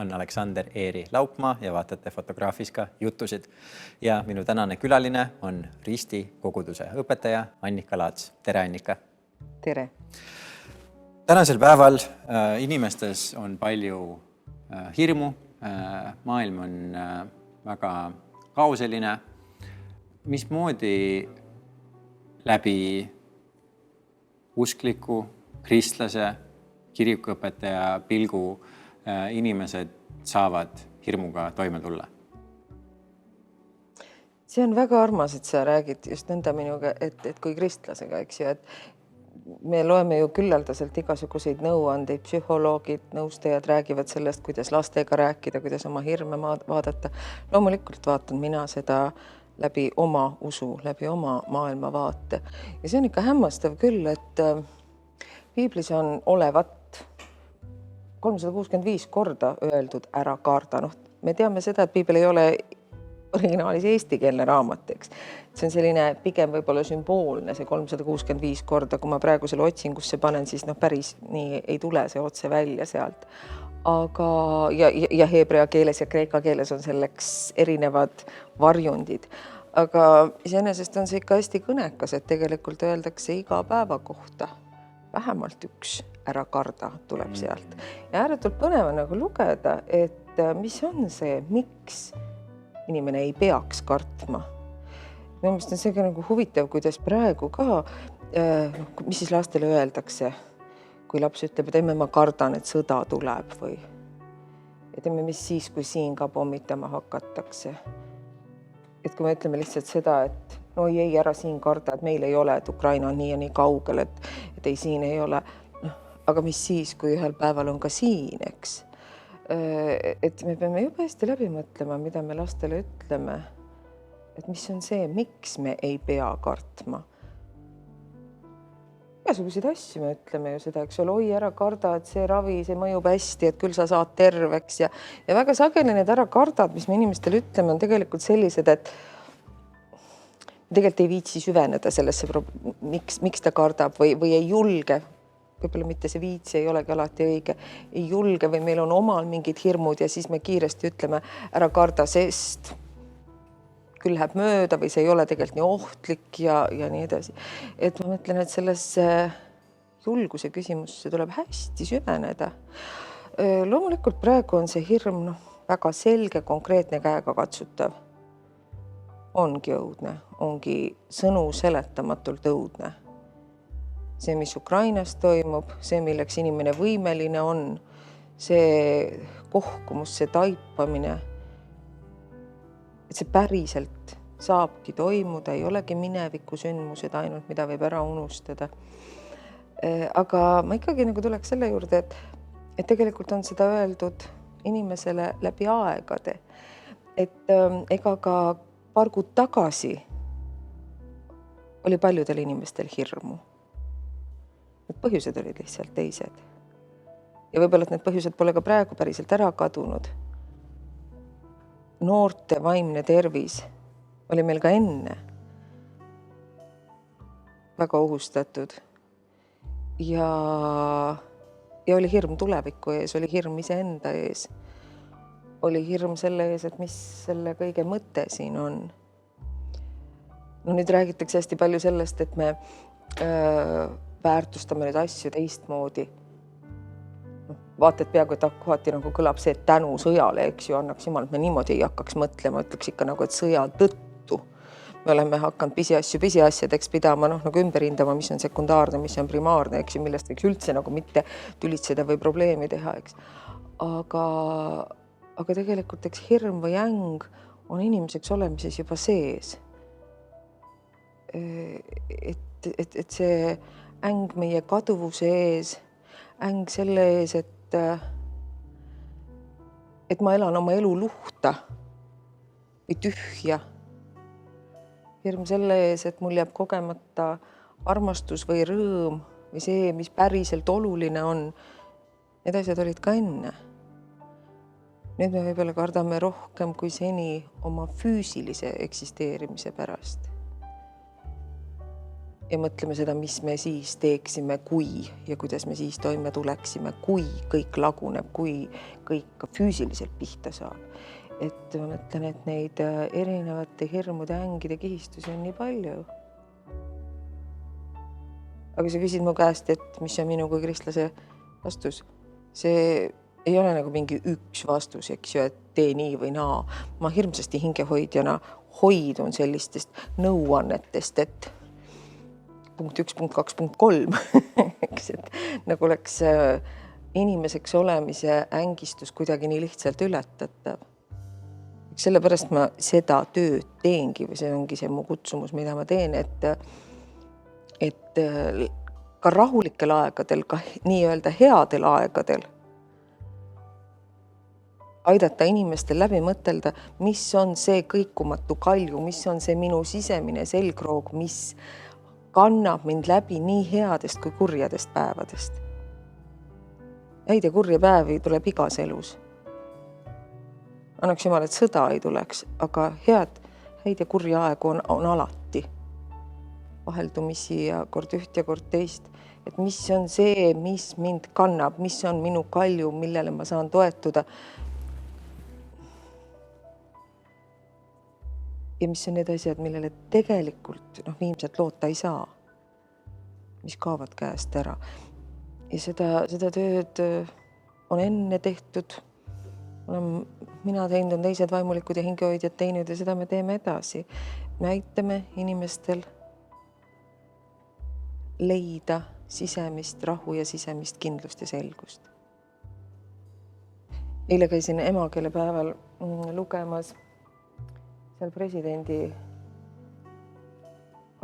on Aleksander Eeri Laupmaa ja vaatate Fotograafiska jutusid. Ja minu tänane külaline on Risti koguduse õpetaja Annika Laats. Tere, Annika! Tere! Tänasel päeval inimestes on palju hirmu. Maailm on väga kaoseline. Mismoodi läbi uskliku, kristlase, kirikuõpetaja pilgu inimesed saavad hirmuga toime tulla? See on väga armas, et sa räägid just nõnda minuga, et kui kristlasega, eks ju, et me loeme ju küllaldaselt igasuguseid nõuandeid, psühholoogid, nõustajad räägivad sellest, kuidas lastega rääkida, kuidas oma hirme vaadata. Loomulikult vaatan mina seda läbi oma usu, läbi oma maailmavaate. Ja see on ikka hämmastav küll, et piiblis on olevat 365 korda öeldud ära karda. Me teame seda, et piibel ei ole originaalis eestikeelne raamat, eks. See on selline pigem võib-olla sümboolne, see 365 korda. Kui ma praegu selle otsingusse panen, siis päris nii ei tule see otse välja sealt. Aga ja heebrea keeles ja kreeka keeles on selleks erinevad varjundid. Aga iseenesest on see ikka hästi kõnekas, et tegelikult öeldakse iga päeva kohta vähemalt üks ära karda tuleb sealt. Ja ääretult põnev on lugeda, et mis on see, miks inimene ei peaks kartma. Minu meelest on see huvitav, kuidas praegu ka, mis siis lastele öeldakse, kui laps ütleb, et emme ma kardan, et sõda tuleb või et emme mis siis, kui siin ka pommitama hakatakse. Et kui me ütleme lihtsalt seda, et no ei, ära siin karda, et meil ei ole, et Ukraina on nii ja nii kaugel, et ei, siin ei ole. Aga mis siis, kui ühel päeval on ka siin, eks? Et me peame juba hästi läbi mõtlema, mida me lastele ütleme. Et mis on see, miks me ei pea kartma? Igasuguseid asju me ütleme ju seda, eks ole, oi ära karda, et see ravi, see mõjub hästi, et küll sa saad terveks. Ja väga sageli need ära kardad, mis me inimestele ütleme, on tegelikult sellised, et tegelikult ei viitsi süveneda sellesse, miks ta kardab või ei julge. Võib-olla mitte see viitsi ei olegi alati õige. Ei julge või meil on omal mingid hirmud ja siis me kiiresti ütleme ära karda, sest küll läheb mööda või see ei ole tegelikult nii ohtlik ja nii edasi. Et ma mõtlen, et sellesse julguse küsimusse tuleb hästi süveneda. Loomulikult praegu on see hirm väga selge, konkreetne, käega katsutav. Ongi õudne, ongi sõnu seletamatult õudne. See, mis Ukrainas toimub, see, milleks inimene võimeline on, see kohkumus, see taipamine, et see päriselt saabki toimuda, ei olegi mineviku sündmused ainult, mida võib ära unustada. Aga ma ikkagi tuleks selle juurde, et tegelikult on seda öeldud inimesele läbi aegade. Et ega ka paar kuud tagasi oli paljudel inimestel hirmu. Need põhjused olid lihtsalt teised. Ja võib-olla, et need põhjused pole ka praegu päriselt ära kadunud. Noorte vaimne tervis oli meil ka enne väga ohustatud. Ja oli hirm tuleviku ees, oli hirm iseenda ees. Oli hirm selle ees, et mis selle kõige mõte siin on. Nüüd räägitakse hästi palju sellest, et me väärtustame neid asju teistmoodi. Vaata, et peaaegu, et kohati kõlab see, et tänu sõjale, eks ju, annaks jumal, et me niimoodi ei hakkaks mõtlema, ütleks ikka et sõja tõttu. Me oleme hakanud pisiasjadeks pidama, ümber hindama, mis on sekundaarne, mis on primaarne, eks ju, millest võiks üldse mitte tülitseda või probleemi teha, eks. Aga tegelikult eks hirm või äng on inimeseks olemises juba sees. Et see äng meie kaduvuse ees, äng selle ees, et ma elan oma elu luhta või tühja. Hirm selle ees, et mul jääb kogemata armastus või rõõm või see, mis päriselt oluline on. Need asjad olid ka enne. Nüüd me võib-olla kardame rohkem kui seni oma füüsilise eksisteerimise pärast. ja mõtleme seda, mis me siis teeksime, kui ja kuidas me siis toime tuleksime, kui kõik laguneb, kui kõik ka füüsiliselt pihta saab. Et ma mõtlen, et neid erinevate hirmude, ängide kihistusi on nii palju. Aga sa küsid mu käest, et mis on minu kui kristlase vastus. See ei ole nagu mingi üks vastus, eks ju, et tee nii või naa. Ma hirmsasti hingehoidjana hoidun sellistest nõuannetest, et punkt 1, punkt 2, punkt 3, eks, et nagu oleks inimeseks olemise ängistus kuidagi nii lihtsalt ületatav. Sellepärast ma seda tööd teengi või see ongi see mu kutsumus, mida ma teen, et ka rahulikel aegadel, ka nii-öelda headel aegadel aidata inimestel läbi mõtelda, mis on see kõikumatu kalju, mis on see minu sisemine selgroog, mis kannab mind läbi nii headest kui kurjadest päevadest. Häid ja kurja päevi tuleb igas elus. Annaks jumal, et sõda ei tuleks, aga häid ja kurja aegu on alati. Vaheldumisi ja kord üht ja kord teist. Et mis on see, mis mind kannab, mis on minu kalju, millele ma saan toetuda. Ja mis on need asjad, millele tegelikult viimselt loota ei saa, mis kaovad käest ära. Ja seda tööd on enne tehtud, olen mina teinud, on teised vaimulikud ja hingehoidjad teinud ja seda me teeme edasi. Me aitame inimestel leida sisemist rahu ja sisemist kindlust ja selgust. Eile käisin emakeelepäeval lugemas seal presidendi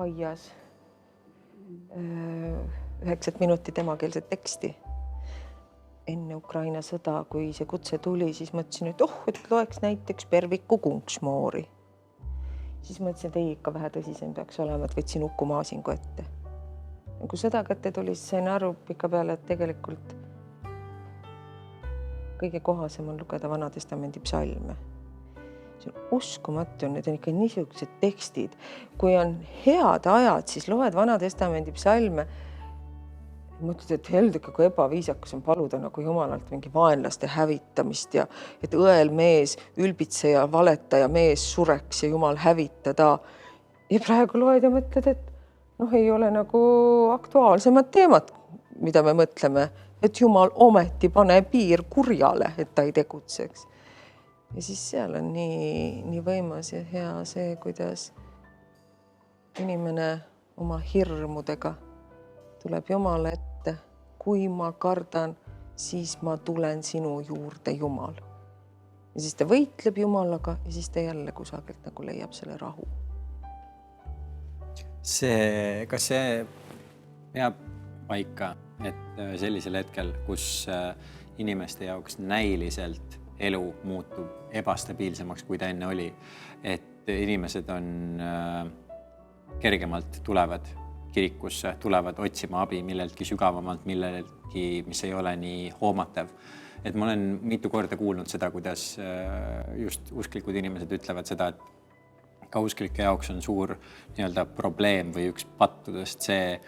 aias 9 minutit emakeelset teksti. Enne Ukraina sõda, kui see kutse tuli, siis mõtlesin, et loeks näiteks Perviku Kunksmoori. Siis mõtlesin, et ei, ikka vähe tõsisem peaks olema, et võtsin Uku Maasingu ette. Kui sõda kätte tuli, siis sain aru pika peale, et tegelikult kõige kohasem on lugeda Vanatestamendi psalme. See on uskumatu, need on ikka niisugused tekstid. Kui on head ajad, siis loed Vanatestamendi psalme. Mõtled, et heldike, kui ebaviisakas on paluda nagu Jumalalt mingi vaenlaste hävitamist ja et õel mees, ülbitseja, valetaja mees sureks ja Jumal hävitada. Ja praegu loed ja mõtled, et ei ole nagu aktuaalsemad teemad, mida me mõtleme, et Jumal ometi pane piir kurjale, et ta ei tegutseks. Ja siis seal on nii võimas ja hea see, kuidas inimene oma hirmudega tuleb Jumala ette. Kui ma kardan, siis ma tulen sinu juurde, Jumal. Ja siis ta võitleb Jumalaga ja siis ta jälle kusagilt nagu leiab selle rahu. Kas see peab paika, et sellisel hetkel, kus inimeste jaoks näiliselt elu muutub ebastabiilsemaks, kui ta enne oli, et inimesed on kergemalt tulevad kirikusse, tulevad otsima abi milleltki sügavamalt, milleltki, mis ei ole nii hoomatav. Et ma olen mitu korda kuulnud seda, kuidas just usklikud inimesed ütlevad seda, et ka usklike jaoks on suur nii-öelda probleem või üks pattudest see,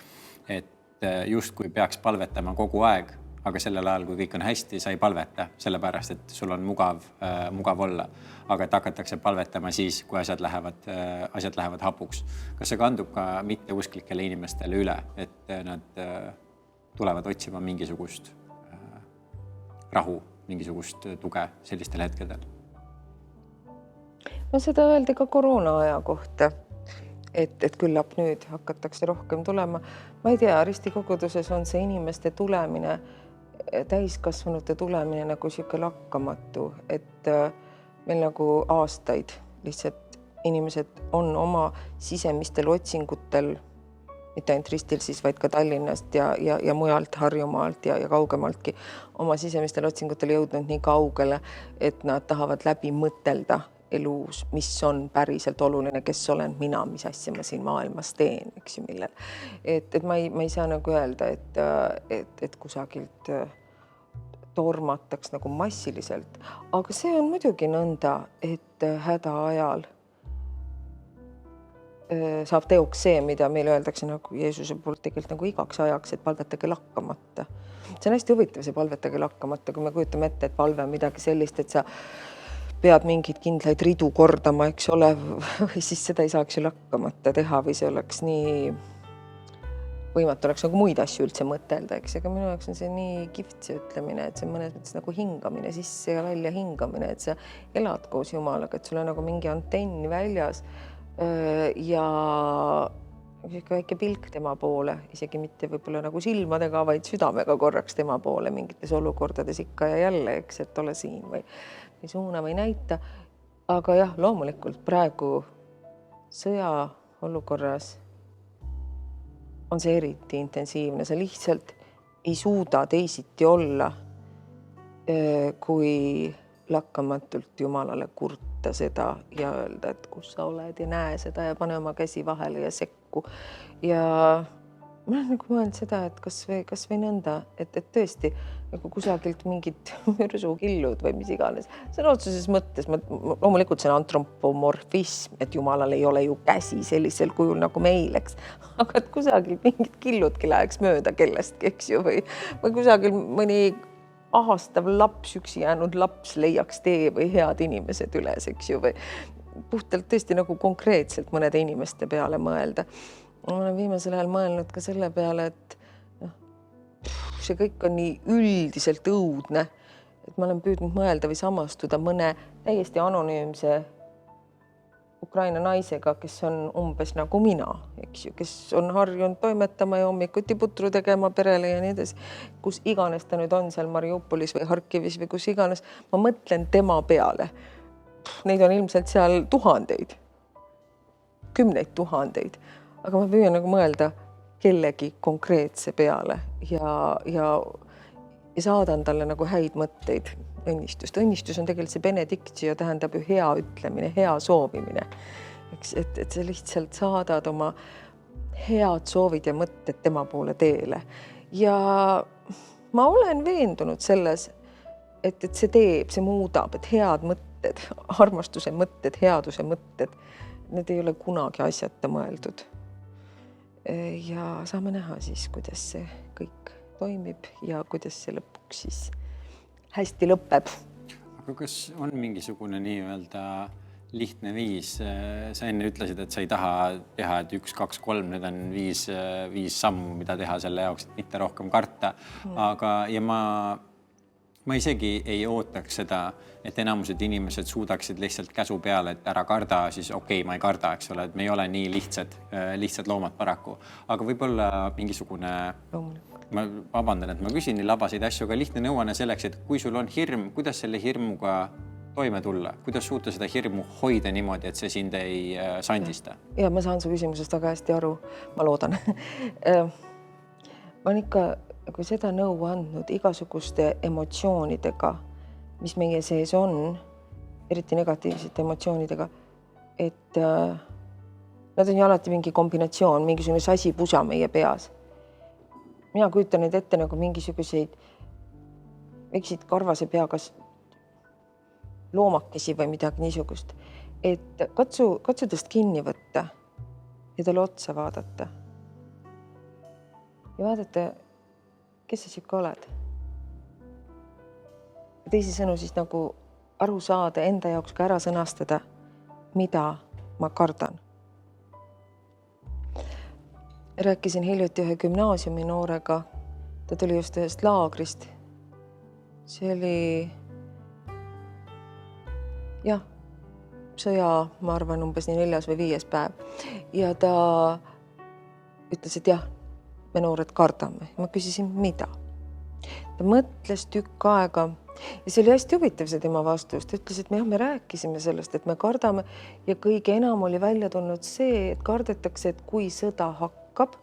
et justkui peaks palvetama kogu aeg, aga sellel ajal, kui kõik on hästi, sa ei palveta, sellepärast, et sul on mugav olla. Aga et hakatakse palvetama siis, kui asjad lähevad hapuks. Kas see kandub ka mitteusklikele inimestele üle, et nad tulevad otsima mingisugust rahu, mingisugust tuge sellistel hetkedel? No seda öeldi ka koroona aja kohta, et küllap nüüd hakatakse rohkem tulema. Ma ei tea, ristikoguduses on see inimeste tulemine, täiskasvanute tulemine nagu siuke lakkamatu, et meil nagu aastaid lihtsalt inimesed on oma sisemistel otsingutel, mitte ainult Ristil siis, vaid ka Tallinnast ja mujalt Harjumaalt ja kaugemaltki oma sisemistel otsingutel jõudnud nii kaugele, et nad tahavad läbi mõtelda elus, mis on päriselt oluline, kes olen mina, mis asja ma siin maailmas teen, eks ju, millel. Et ma ei saa nagu öelda, et kusagilt tormataks nagu massiliselt, aga see on muidugi nõnda, et häda ajal saab teoks see, mida meile öeldakse nagu Jeesuse poolt tegelikult nagu igaks ajaks, et palvetage lakkamata. See on hästi huvitav, see palvetage lakkamata, kui me kujutame ette, et palve on midagi sellist, et sa pead mingeid kindlaid ridu kordama, eks ole, või siis seda ei saaks ju lakkamata teha või see oleks nii võimatu oleks nagu muid asju üldse mõtelda, eks, aga minu jaoks on see nii kihvt see ütlemine, et see on mõnes mõttes nagu hingamine, sisse ja välja hingamine, et sa elad koos Jumalaga, et sul on nagu mingi antenn väljas ja väike pilk tema poole, isegi mitte võib-olla nagu silmadega, vaid südamega korraks tema poole mingites olukordades ikka ja jälle, eks, et ole siin või suuna või näita. Aga jah, loomulikult praegu sõja olukorras on see eriti intensiivne, sa lihtsalt ei suuda teisiti olla, kui lakkamatult Jumalale kurta seda ja öelda, et kus sa oled ja näe seda ja pane oma käsi vahele ja sekku. Ja ma olen nagu mõelnud seda, et kas või nõnda, et tõesti nagu kusagilt mingid mürsukillud või mis iganes. See on otseses mõttes, loomulikult see on antropomorfism, et Jumalal ei ole ju käsi sellisel kujul nagu meil, eks. Aga et kusagilt mingid killudki läheks mööda kellestki, eks ju, või kusagil mõni ahastav laps, üksi jäänud laps leiaks tee või head inimesed üles, eks ju, või puhtalt tõesti nagu konkreetselt mõnede inimeste peale mõelda. Ma olen viimasel ajal mõelnud ka selle peale, et see kõik on nii üldiselt õudne, et ma olen püüdnud mõelda või samastuda mõne täiesti anonüümse Ukraina naisega, kes on umbes nagu mina, eks ju, kes on harjunud toimetama ja hommikuti putru tegema perele ja nii edasi, kus iganes ta nüüd on seal Mariupolis või Harkivis või kus iganes. Ma mõtlen tema peale. Neid on ilmselt seal tuhandeid, kümneid tuhandeid. Aga ma püüan nagu mõelda kellegi konkreetse peale ja saadan talle nagu häid mõtteid, õnnistust. Õnnistus on tegelikult see benediktio, tähendab ju hea ütlemine, hea soovimine. Et sa lihtsalt saadad oma head soovid ja mõtted tema poole teele. Ja ma olen veendunud selles, et see teeb, see muudab, et head mõtted, armastuse mõtted, headuse mõtted, need ei ole kunagi asjata mõeldud. Ja saame näha siis, kuidas see kõik toimib ja kuidas see lõpuks siis hästi lõpeb. Aga kas on mingisugune nii-öelda lihtne viis? Sa enne ütlesid, et sa ei taha teha, et 1, 2, 3, need on viis sammu, mida teha selle jaoks, et mitte rohkem karta. Aga ja ma isegi ei ootaks seda, et enamused inimesed suudaksid lihtsalt käsu peale, et ära karda, siis okei, ma ei karda, eks ole, et me ei ole nii lihtsad loomad paraku. Aga võib-olla mingisugune, ma vabandan, et ma küsin nii labaseid asju, aga lihtne nõuanne selleks, et kui sul on hirm, kuidas selle hirmuga toime tulla? Kuidas suuta seda hirmu hoida niimoodi, et see sind ei sandista? Ja ma saan su küsimusest väga hästi aru, ma loodan. Ma on ikka kui seda nõu andnud igasuguste emotsioonidega, mis meie sees on, eriti negatiivsete emotsioonidega, et nad on ju alati mingi kombinatsioon, mingisugune sasipusa meie peas. Mina kujutan neid ette nagu mingisuguseid väikseid karvase peaga loomakesi või midagi niisugust, et katsu tast kinni võtta ja talle otsa vaadata. Ja vaadata, kes sa siuke oled. Teisisõnu siis nagu aru saada, enda jaoks ka ära sõnastada, mida ma kardan. Rääkisin hiljuti ühe gümnaasiumi noorega, ta tuli just ühest laagrist. See oli sõja, ma arvan, umbes nii 4. või 5. päev. Ja ta ütles, et jah, me noored kardame. Ma küsisin, mida? Ta mõtles tükk aega ja see oli hästi huvitav see tema vastus. Ta ütles, et me rääkisime sellest, et me kardame ja kõige enam oli välja tulnud see, et kardetakse, et kui sõda hakkab,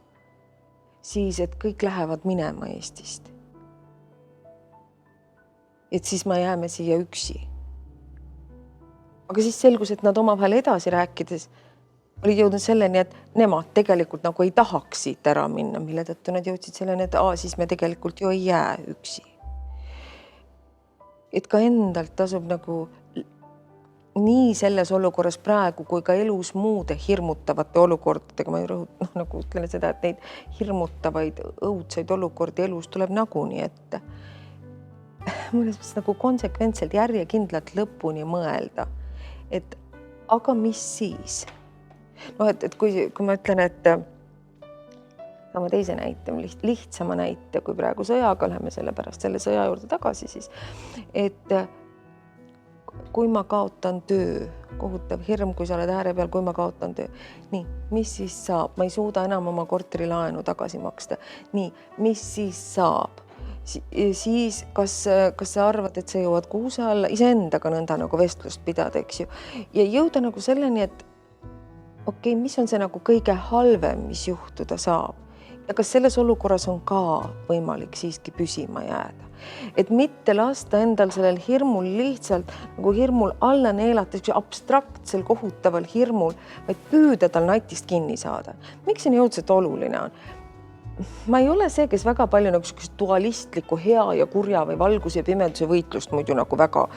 siis et kõik lähevad minema Eestist. Et siis me jääme siia üksi. Aga siis selgus, et nad omavahel edasi rääkides olid jõudnud selleni, et nemad tegelikult nagu ei tahaks siit ära minna, mille tõttu nad jõudsid selleni, et siis me tegelikult ju ei jää üksi. Et ka endalt tasub nagu nii selles olukorras praegu kui ka elus muude hirmutavate olukordadega, ma nagu ütlen seda, et neid hirmutavaid õudseid olukordi elus tuleb nagunii ette. Mõnes mõttes nagu konsekventselt järjekindlalt lõpuni mõelda, et aga mis siis? Et kui ma ütlen, et sama teise näite, lihtsama näite, kui praegu sõjaga läheme selle sõja juurde tagasi, siis, et kui ma kaotan töö, kohutav hirm, kui sa oled ääre peal, kui ma kaotan töö. Nii, mis siis saab? Ma ei suuda enam oma korterilaenu tagasi maksta. Nii, mis siis saab? Siis kas sa arvad, et sa jõuad kuuse alla iseendaga nõnda nagu vestlust pidada, eks ju? Ja jõuda nagu selleni, et okei, mis on see nagu kõige halvem, mis juhtuda saab? Ja kas selles olukorras on ka võimalik siiski püsima jääda? Et mitte lasta endal sellel hirmul lihtsalt nagu hirmul alla neelata, abstraktsel kohutaval hirmul, vaid püüda tal natist kinni saada. Miks see nii õudselt oluline on? Ma ei ole see, kes väga palju nagu dualistliku hea ja kurja või valguse ja pimeduse võitlust muidu nagu väga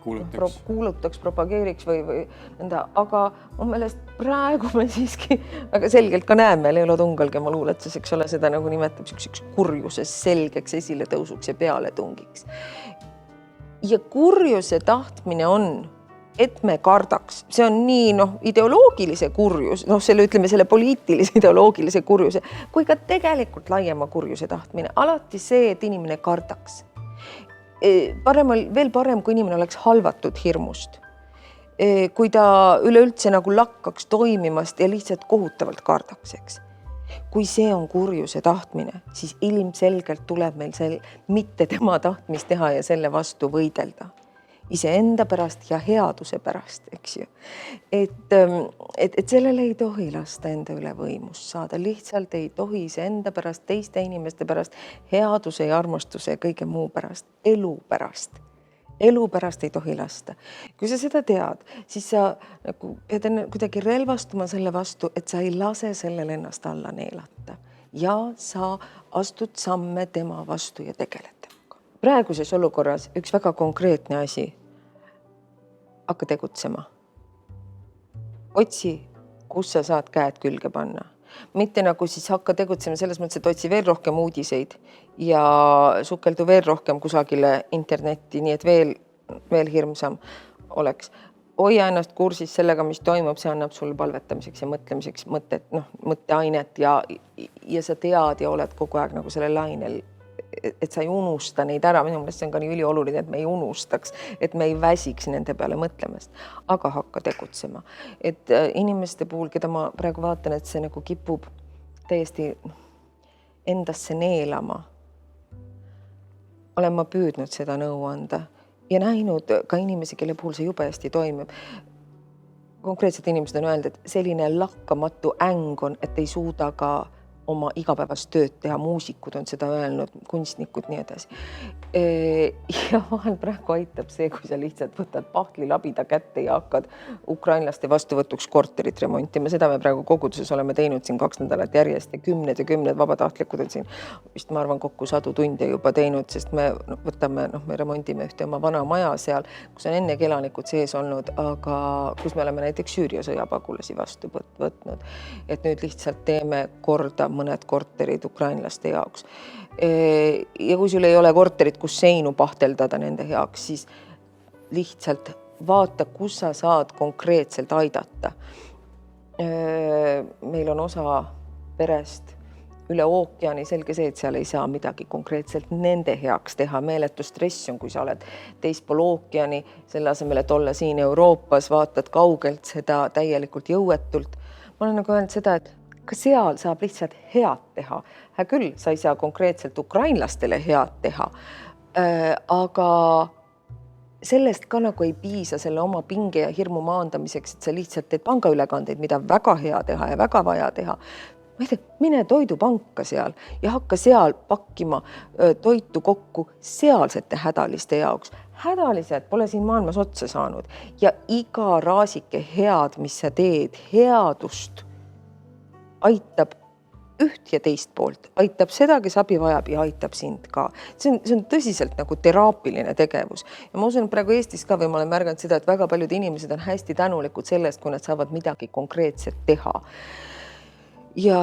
kuulutaks, propageeriks või nõnda, aga mu meelest praegu me siiski väga selgelt ka näeme, Leelo Tungalgi oma luuletus, eks ole, seda nagu nimetab üks kurjuses selgeks esiletõusuks ja pealetungiks. Ja kurjuse tahtmine on, et me kardaks. See on nii ideoloogilise kurjus, selle poliitilise ideoloogilise kurjuse, kui ka tegelikult laiema kurjuse tahtmine. Alati see, et inimene kardaks. Veel parem, kui inimene oleks halvatud hirmust. Kui ta üleüldse nagu lakkaks toimimast ja lihtsalt kohutavalt kardaks, eks. Kui see on kurjuse tahtmine, siis ilmselgelt tuleb meil mitte tema tahtmist teha ja selle vastu võidelda. Iseenda pärast ja headuse pärast, eks ju. Et sellele ei tohi lasta enda üle võimust saada. Lihtsalt ei tohi iseenda pärast, teiste inimeste pärast, headuse ja armastuse ja kõige muu pärast, elu pärast. Elu pärast ei tohi lasta. Kui sa seda tead, siis sa nagu pead kuidagi relvastuma selle vastu, et sa ei lase sellele ennast alla neelata. Ja sa astud samme tema vastu ja tegeled temaga. Praeguses olukorras üks väga konkreetne asi. Hakka tegutsema. Otsi, kus sa saad käed külge panna. Mitte nagu siis hakka tegutsema selles mõttes, et otsi veel rohkem uudiseid ja sukeldu veel rohkem kusagile internetti, nii et veel hirmsam oleks. Hoia ennast kursis sellega, mis toimub, see annab sulle palvetamiseks ja mõtlemiseks mõtteainet ja sa tead ja oled kogu aeg nagu selle lainel, et sa ei unusta neid ära. Minu meelest see on ka nii ülioluline, et me ei unustaks, et me ei väsiks nende peale mõtlemast, aga hakka tegutsema. Et inimeste puhul, keda ma praegu vaatan, et see nagu kipub täiesti endasse neelama, olen ma püüdnud seda nõu anda ja näinud ka inimesi, kelle puhul see jube hästi toimib. Konkreetselt inimesed on öelnud, et selline lakkamatu äng on, et ei suuda ka oma igapäevast tööd teha, muusikud on seda öelnud, kunstnikud, nii edasi. Ja vahel praegu aitab see, kui sa lihtsalt võtad pahtli labida kätte ja hakkad ukrainlaste vastuvõtuks korterit remontima. Seda me praegu koguduses oleme teinud siin 2 nädalat järjest ja kümned vabatahtlikud on siin vist ma arvan kokku 100 tunde juba teinud, sest me remondime ühte oma vana maja seal, kus on ennegi elanikud sees olnud, aga kus me oleme näiteks Süüria sõjapagulasi vastu võtnud. Et nüüd lihtsalt teeme korda mõned korterid ukrainlaste jaoks. Ja kui sul ei ole korterit, kus seinu pahteldada nende heaks, siis lihtsalt vaata, kus sa saad konkreetselt aidata. Meil on osa perest üle ookeani, selge see, et seal ei saa midagi konkreetselt nende heaks teha. Meeletu stress on, kui sa oled teispool ookeani, selle asemel, et olla siin Euroopas, vaatad kaugelt seda täielikult jõuetult. Ma olen nagu öelnud seda, et ka seal saab lihtsalt head teha. Hää küll, sa ei saa konkreetselt ukrainlastele head teha, aga sellest ka nagu ei piisa selle oma pinge ja hirmu maandamiseks, et sa lihtsalt teed pangaülekandeid, mida väga hea teha ja väga vaja teha. Mine toidupanka seal ja hakka seal pakkima toitu kokku sealsete hädaliste jaoks. Hädalised pole siin maailmas otsa saanud ja iga raasike head, mis sa teed, headust aitab üht ja teist poolt, aitab seda, kes abi vajab ja aitab sind ka. See on tõsiselt nagu teraapiline tegevus ja ma usun, et praegu Eestis ka või ma olen märganud seda, et väga paljud inimesed on hästi tänulikud sellest, kui nad saavad midagi konkreetset teha. Ja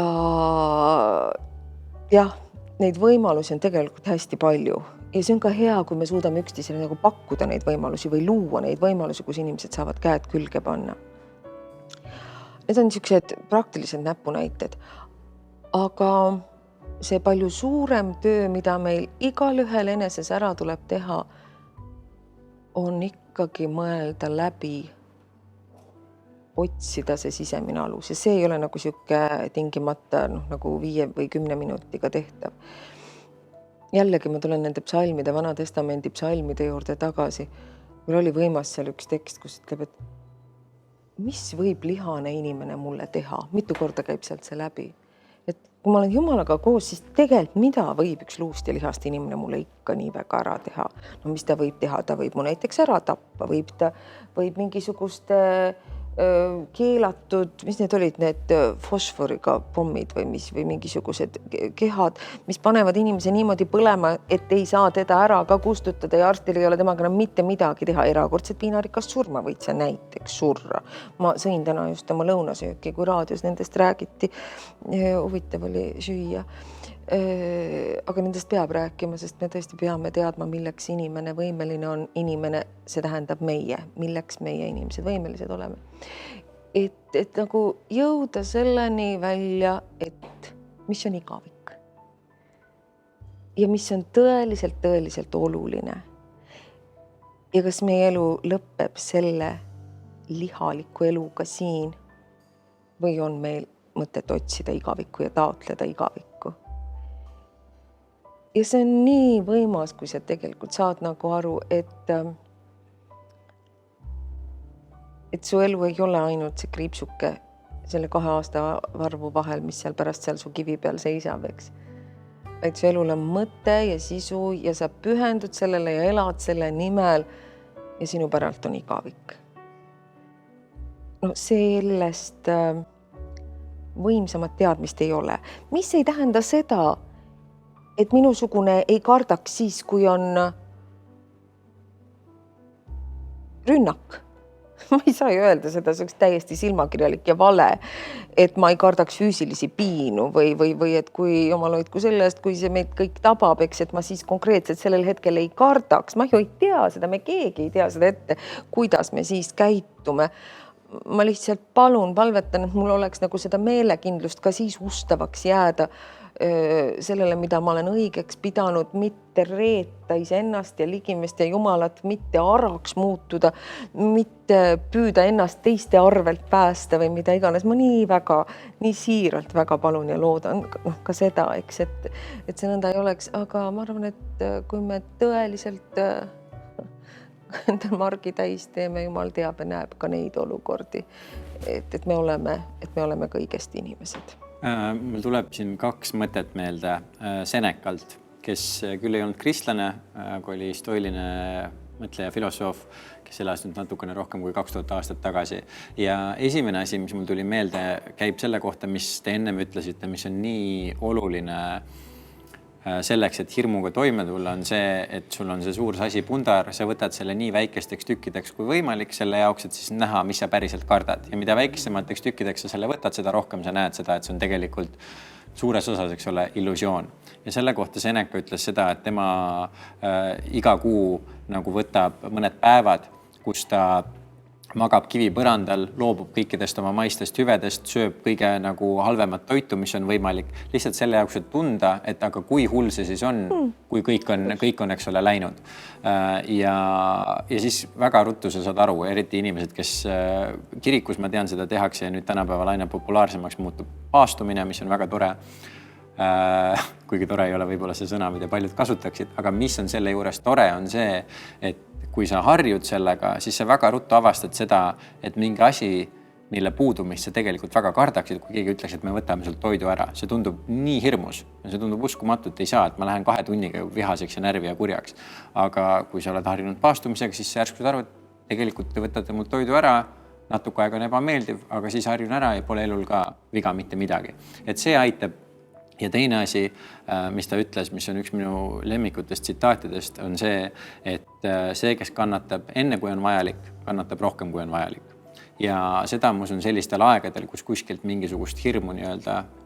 jah, neid võimalusi on tegelikult hästi palju ja see on ka hea, kui me suudame üksteisele nagu pakkuda neid võimalusi või luua neid võimalusi, kus inimesed saavad käed külge panna. Need on niisugused praktilised näpunäited. Aga see palju suurem töö, mida meil igal ühel eneses ära tuleb teha, on ikkagi mõelda läbi, otsida see sisemine alus ja see ei ole nagu sihuke tingimata nagu 5 või 10 minutiga tehtav. Jällegi ma tulen nende psalmide, Vana Testamendi psalmide juurde tagasi. Mul oli võimas seal üks tekst, kus ütleb, et mis võib lihane inimene mulle teha? Mitu korda käib sealt see läbi? Et kui ma olen Jumalaga koos, siis tegelikult mida võib üks luust ja lihast inimene mulle ikka nii väga ära teha? No mis ta võib teha? Ta võib mu näiteks ära tappa, võib mingisugust keelatud, mis need olid, need fosforiga pommid või mingisugused kehad, mis panevad inimese niimoodi põlema, et ei saa teda ära ka kustutada ja arstil ei ole temaga enam mitte midagi teha. Erakordselt piinarikast surma võid sa näiteks surra. Ma sõin täna just oma lõunasööki, kui raadios nendest räägiti. Huvitav oli süüa. Aga nendest peab rääkima, sest me tõesti peame teadma, milleks inimene võimeline on. Inimene, see tähendab meie, milleks meie inimesed võimelised oleme. Et nagu jõuda selleni välja, et mis on igavik ja mis on tõeliselt oluline. Ja kas meie elu lõpeb selle lihaliku eluga siin või on meil mõtet otsida igavikku ja taotleda igavikku. Ja see on nii võimas, kui sa tegelikult saad nagu aru, et su elu ei ole ainult see kriipsuke selle 2 aasta varvu vahel, mis seal pärast seal su kivi peal seisab, eks. Vaid su elul on mõte ja sisu ja sa pühendud sellele ja elad selle nimel ja sinu päralt on igavik. No sellest võimsamat teadmist ei ole. Mis ei tähenda seda, et minusugune ei kardaks siis, kui on rünnak. Ma ei saa ju öelda seda, see oleks täiesti silmakirjalik ja vale, et ma ei kardaks füüsilisi piinu või et kui jumal hoidku sellest, kui see meid kõik tabab, eks, et ma siis konkreetselt sellel hetkel ei kardaks. Ma ju ei tea seda, me keegi ei tea seda ette, kuidas me siis käitume. Ma lihtsalt palvetan, et mul oleks nagu seda meelekindlust ka siis ustavaks jääda sellele, mida ma olen õigeks pidanud, mitte reeta iseennast ja ligimest ja Jumalat, mitte araks muutuda, mitte püüda ennast teiste arvelt päästa või mida iganes. Ma nii siiralt väga palun ja loodan ka seda, eks, et see nõnda ei oleks, aga ma arvan, et kui me tõeliselt margi täis teeme, Jumal teab ja näeb ka neid olukordi, et me oleme kõigest inimesed. Mul tuleb siin 2 mõtet meelde Senekalt, kes küll ei olnud kristlane, aga oli stoiline mõtleja, filosoof, kes elas nüüd natukene rohkem kui 2000 aastat tagasi. Ja esimene asi, mis mul tuli meelde, käib selle kohta, mis te ennem ütlesite, mis on nii oluline selleks, et hirmuga toime tulla, on see, et sul on see suur sasi pundar, sa võtad selle nii väikesteks tükkideks kui võimalik selle jaoks, et siis näha, mis sa päriselt kardad. Ja mida väikesemateks tükkideks sa selle võtad, seda rohkem sa näed seda, et see on tegelikult suures osas, eks ole, illusioon. Ja selle kohta Seneca ütles seda, et tema iga kuu nagu võtab mõned päevad, kus ta magab kivi põrandal, loobub kõikidest oma maistest hüvedest, sööb kõige nagu halvemat toitu, mis on võimalik, lihtsalt selle jaoks, et tunda, et aga kui hull see siis on, kui kõik on, eks ole, läinud. Ja siis väga ruttu sa saad aru, eriti inimesed, kes kirikus, ma tean, seda tehakse ja nüüd tänapäeval aina populaarsemaks muutub paastumine, mis on väga tore. Kuigi tore ei ole võib-olla see sõna, mida paljud kasutaksid, aga mis on selle juures tore, on see, et kui sa harjud sellega, siis sa väga ruttu avastad seda, et mingi asi, mille puudumist sa tegelikult väga kardaksid, kui keegi ütleks, et me võtame sealt toidu ära. See tundub nii hirmus, see tundub uskumatult, ei saa, et ma lähen 2 tunniga vihaseks ja närvi ja kurjaks. Aga kui sa oled harjunud paastumisega, siis sa järsku saad aru, et tegelikult te võtate mul toidu ära, natuke aega on ebameeldiv, aga siis harjun ära ja pole elul ka viga mitte midagi. Et see aitab Ja teine asi, mis ta ütles, mis on üks minu lemmikutest tsitaatidest, on see, et see, kes kannatab enne, kui on vajalik, kannatab rohkem, kui on vajalik. Ja seda ma usun sellistel aegadel, kus kuskilt mingisugust hirmu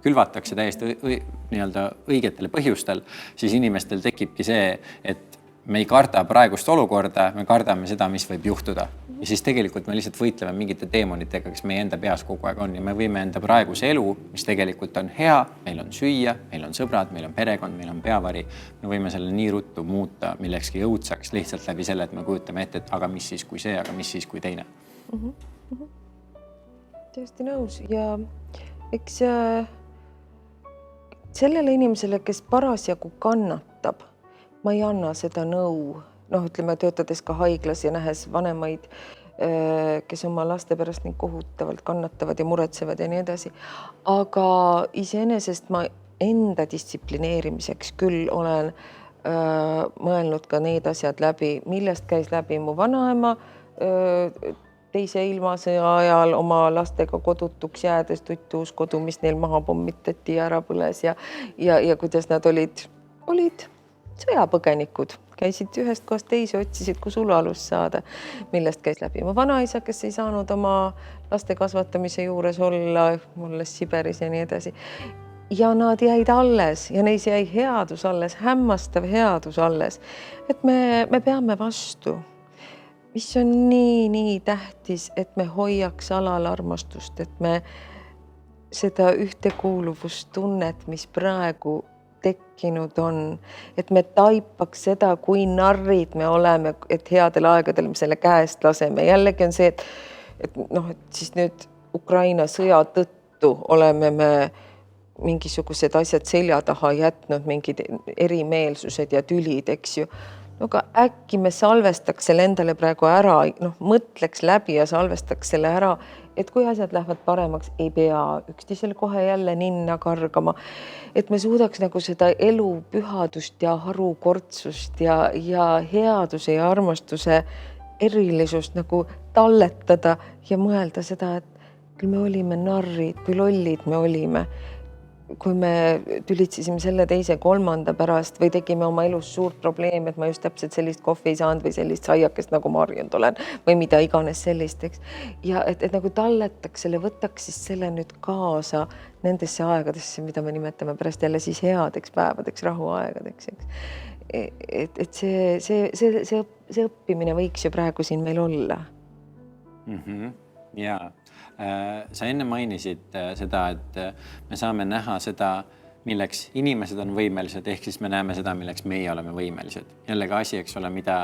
külvatakse täiesti õigetel põhjustel, siis inimestel tekibki see, et me ei karda praegust olukorda, me kardame seda, mis võib juhtuda. Ja siis tegelikult me lihtsalt võitleme mingite teemonitega, kes meie enda peas kogu aeg on ja me võime enda praeguse elu, mis tegelikult on hea, meil on süüa, meil on sõbrad, meil on perekond, meil on peavari. Me võime selle nii ruttu muuta millekski õudsaks lihtsalt läbi selle, et me kujutame ette, et aga mis siis kui see, aga mis siis kui teine. Täiesti nõus ja eks sellele inimesele, kes parasjagu kannatab, ma ei anna seda nõu, ütleme töötades ka haiglas ja nähes vanemaid, kes oma laste pärast nii kohutavalt kannatavad ja muretsevad ja nii edasi. Aga iseenesest ma enda distsiplineerimiseks küll olen mõelnud ka need asjad läbi, millest käis läbi mu vanaema teise ilmasõja ajal oma lastega kodutuks jäädes tuttuus kodu, mis neil maha pommitati ja ära põles ja kuidas nad olid sõjapõgenikud, käisid ühest kohast teise, otsisid, kus ulualust saada, millest käis läbi mu vanaisa, kes ei saanud oma laste kasvatamise juures olla, olles Siberis ja nii edasi. Ja nad jäid alles ja neis jäi headus alles, hämmastav headus alles, et me peame vastu. Mis on nii tähtis, et me hoiaks alal armastust, et me seda ühtekuuluvustunnet, mis praegu tekkinud on, et me taipaks seda, kui narrid me oleme, et headel aegadel me selle käest laseme. Jällegi on see, et siis nüüd Ukraina sõja tõttu oleme me mingisugused asjad selja taha jätnud, mingid erimeelsused ja tülid, eks ju. Aga äkki me salvestaks selle endale praegu ära, mõtleks läbi ja salvestaks selle ära, et kui asjad lähevad paremaks, ei pea üksteisel kohe jälle ninna kargama, et me suudaks nagu seda elu pühadust ja harukordsust ja headuse ja armastuse erilisust nagu talletada ja mõelda seda, et küll me olime narrid, kui lollid me olime, kui me tülitsesime selle teise kolmanda pärast või tegime oma elus suurt probleemi, et ma just täpselt sellist kohvi ei saanud või sellist saiakest, nagu ma harjunud olen või mida iganes sellist, eks. Ja et nagu talletaks selle, võtaks siis selle nüüd kaasa nendesse aegadesse, mida me nimetame pärast jälle siis headeks päevadeks, rahuaegadeks, eks. Et see õppimine võiks ju praegu siin meil olla. Jaa. Sa enne mainisid seda, et me saame näha seda, milleks inimesed on võimelised, ehk siis me näeme seda, milleks meie oleme võimelised. Jällegi asi, eks ole, mida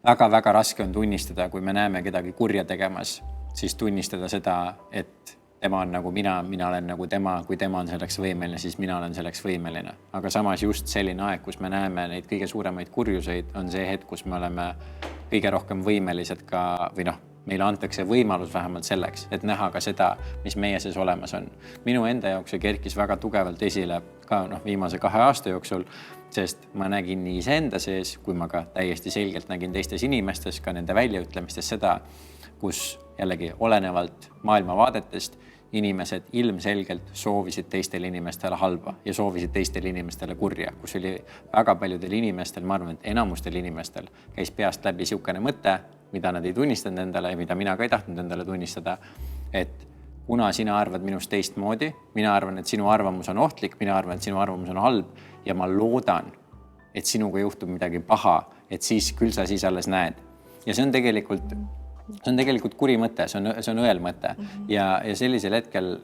väga-väga raske on tunnistada, kui me näeme kedagi kurja tegemas, siis tunnistada seda, et tema on nagu mina olen nagu tema, kui tema on selleks võimeline, siis mina olen selleks võimeline. Aga samas just selline aeg, kus me näeme neid kõige suuremaid kurjuseid, on see hetk, kus me oleme kõige rohkem võimelised ka, või meile antakse võimalus vähemalt selleks, et näha ka seda, mis meie sees olemas on. Minu enda jaoks see kerkis väga tugevalt esile ka viimase 2 aasta jooksul, sest ma nägin nii iseenda sees, kui ma ka täiesti selgelt nägin teistes inimestes, ka nende väljaütlemistes seda, kus jällegi olenevalt maailmavaadetest inimesed ilmselgelt soovisid teistele inimestele halba ja soovisid teistele inimestele kurja, kus oli väga paljudel inimestel, ma arvan, et enamustel inimestel käis peast läbi siukene mõte, mida nad ei tunnistanud endale ja mida mina ka ei tahtnud endale tunnistada, et kuna sina arvad minust teistmoodi, mina arvan, et sinu arvamus on ohtlik, mina arvan, et sinu arvamus on halb ja ma loodan, et sinuga juhtub midagi paha, et siis küll sa siis alles näed. Ja see on tegelikult kuri mõte, see on õel mõte. Ja sellisel hetkel,